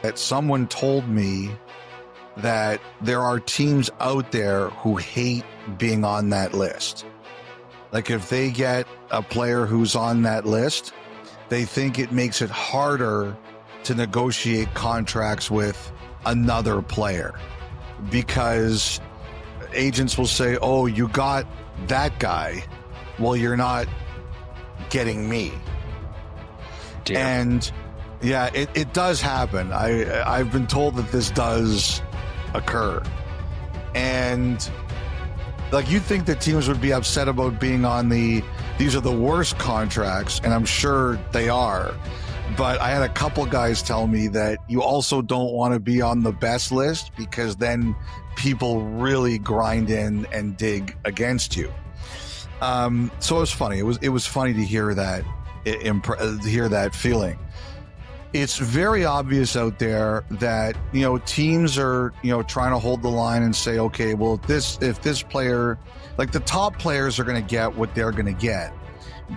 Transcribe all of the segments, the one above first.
that someone told me that there are teams out there who hate being on that list. Like if they get a player who's on that list, they think it makes it harder to negotiate contracts with another player, because agents will say, oh, you got that guy, well, you're not getting me. Dear. And yeah, it does happen. I've been told that this does occur. And like, you think that teams would be upset about being on these are the worst contracts, and I'm sure they are. But I had a couple guys tell me that you also don't want to be on the best list, because then people really grind in and dig against you. So it was funny. It was funny to hear that, hear that feeling. It's very obvious out there that, teams are, trying to hold the line and say, okay, well, if this player, like the top players are going to get what they're going to get.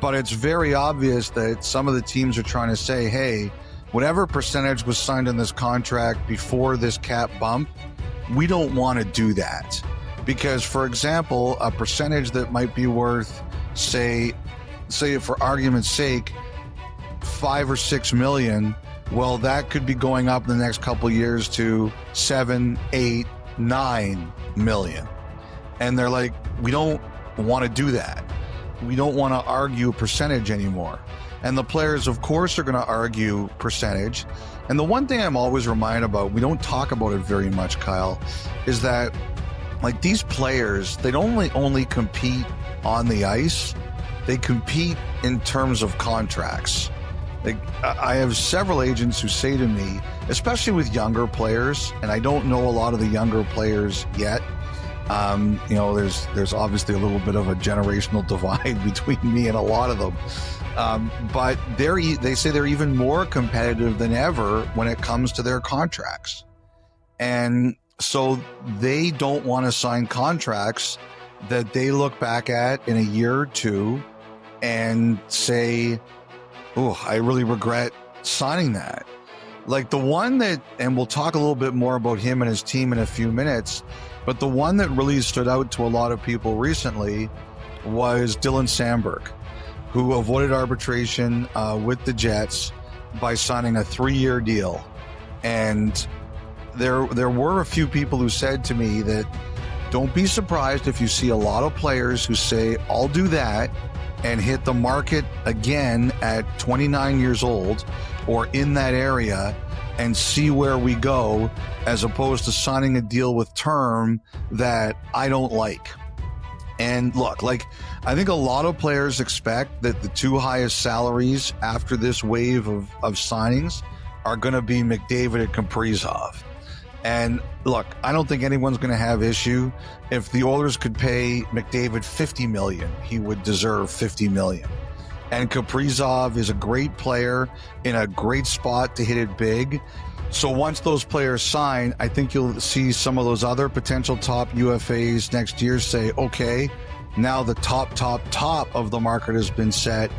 But it's very obvious that some of the teams are trying to say, hey, whatever percentage was signed in this contract before this cap bump, we don't want to do that. Because, for example, a percentage that might be worth, say for argument's sake, 5 or 6 million, well, that could be going up in the next couple of years to 7, 8, 9 million. And they're like, we don't want to do that. We don't want to argue percentage anymore. And the players, of course, are going to argue percentage. And the one thing I'm always reminded about, we don't talk about it very much, Kyle, is that like these players, they don't only compete on the ice, they compete in terms of contracts. Like, I have several agents who say to me, especially with younger players, and I don't know a lot of the younger players yet. There's obviously a little bit of a generational divide between me and a lot of them. But they say they're even more competitive than ever when it comes to their contracts. And so they don't want to sign contracts that they look back at in a year or two and say, oh, I really regret signing that. Like the one that, and we'll talk a little bit more about him and his team in a few minutes, but the one that really stood out to a lot of people recently was Dylan Sandberg, who avoided arbitration with the Jets by signing a 3-year deal. And there were a few people who said to me that don't be surprised if you see a lot of players who say, I'll do that, and hit the market again at 29 years old or in that area and see where we go, as opposed to signing a deal with term that I don't like. And look, like, I think a lot of players expect that the two highest salaries after this wave of signings are going to be McDavid and Kaprizov. And look, I don't think anyone's going to have issue. If the Oilers could pay McDavid $50 million, he would deserve $50 million. And Kaprizov is a great player in a great spot to hit it big. So once those players sign, I think you'll see some of those other potential top UFAs next year say, okay, now the top of the market has been set.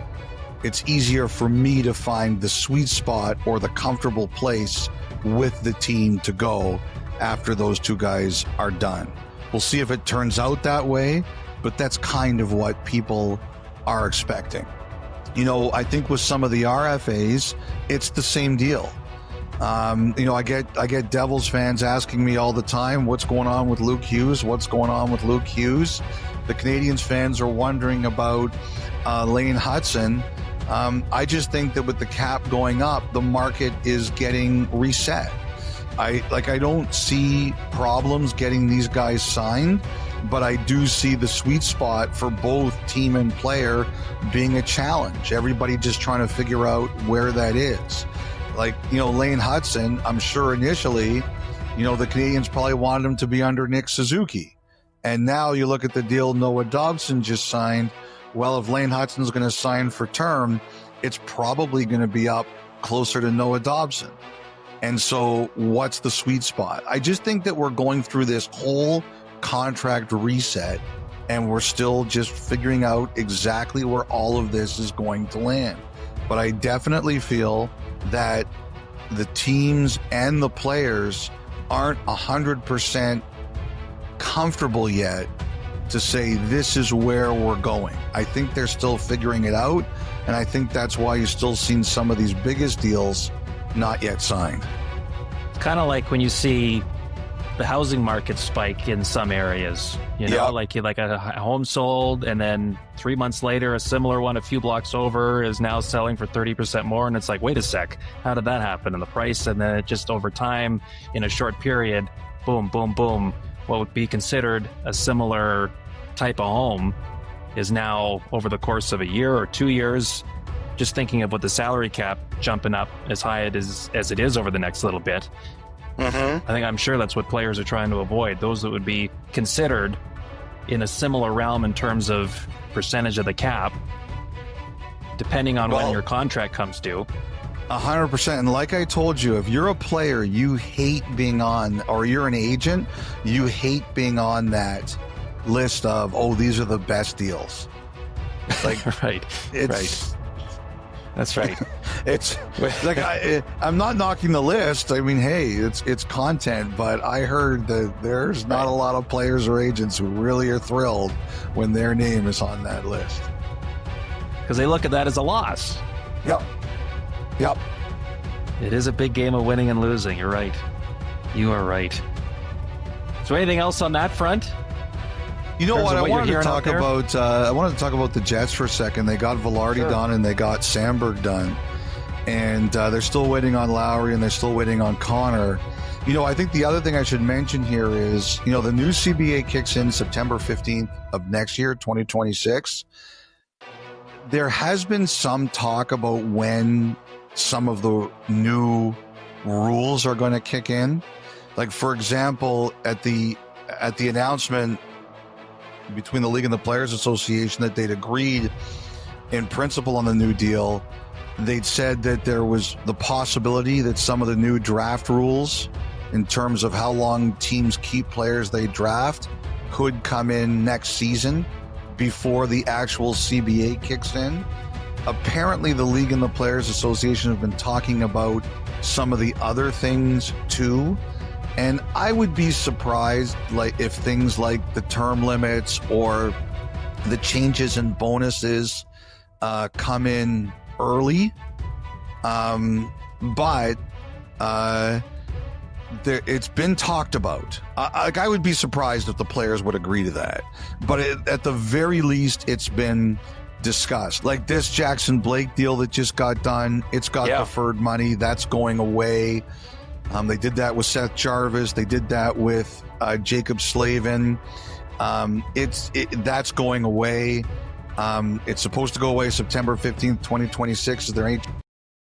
It's easier for me to find the sweet spot or the comfortable place with the team to go after those two guys are done. We'll see if it turns out that way, but that's kind of what people are expecting. I think with some of the RFAs, it's the same deal. I get Devils fans asking me all the time, what's going on with Luke Hughes? What's going on with Luke Hughes? The Canadiens fans are wondering about Lane Hutson. I just think that with the cap going up, the market is getting reset. I don't see problems getting these guys signed, but I do see the sweet spot for both team and player being a challenge. Everybody just trying to figure out where that is. Lane Hutson, I'm sure initially, the Canadiens probably wanted him to be under Nick Suzuki. And now you look at the deal Noah Dobson just signed. Well, if Lane Hutson's going to sign for term, it's probably going to be up closer to Noah Dobson. And so what's the sweet spot? I just think that we're going through this whole contract reset, and we're still just figuring out exactly where all of this is going to land. But I definitely feel that the teams and the players aren't 100% comfortable yet to say this is where we're going. I think they're still figuring it out, and I think that's why you're still seeing some of these biggest deals not yet signed. It's kind of like when you see the housing market spike in some areas, like a home sold, and then 3 months later, a similar one a few blocks over is now selling for 30% more. And it's like, wait a sec, how did that happen? And the price, and then it just over time in a short period, boom, boom, boom. What would be considered a similar type of home is now over the course of a year or 2 years, just thinking of what the salary cap jumping up as high as it is over the next little bit. I'm sure that's what players are trying to avoid. Those that would be considered in a similar realm in terms of percentage of the cap, depending on when your contract comes due. 100%. And like I told you, if you're a player, you hate being on, or you're an agent, you hate being on that list of, oh, these are the best deals. Like, right. That's right. It's like I'm not knocking the list. I mean, hey, it's content, but I heard that there's not a lot of players or agents who really are thrilled when their name is on that list, because they look at that as a loss. Yep. It is a big game of winning and losing. You're right. You are right. So, anything else on that front? You know what? I wanted to talk about the Jets for a second. They got Velarde done and they got Sandberg done, and they're still waiting on Lowry and they're still waiting on Connor. I think the other thing I should mention here is, the new CBA kicks in September 15th of next year, 2026. There has been some talk about when some of the new rules are going to kick in. Like, for example, at the announcement between the league and the Players Association that they'd agreed in principle on the new deal, they'd said that there was the possibility that some of the new draft rules in terms of how long teams keep players they draft could come in next season before the actual CBA kicks in. Apparently the league and the Players Association have been talking about some of the other things too. And I would be surprised, like, if things like the term limits or the changes in bonuses come in early. But it's been talked about. I would be surprised if the players would agree to that. But at the very least, it's been discussed. Like this Jackson Blake deal that just got done, it's got deferred money. That's going away. They did that with Seth Jarvis. They did that with Jacob Slavin. That's going away. It's supposed to go away September 15th, 2026. There ain't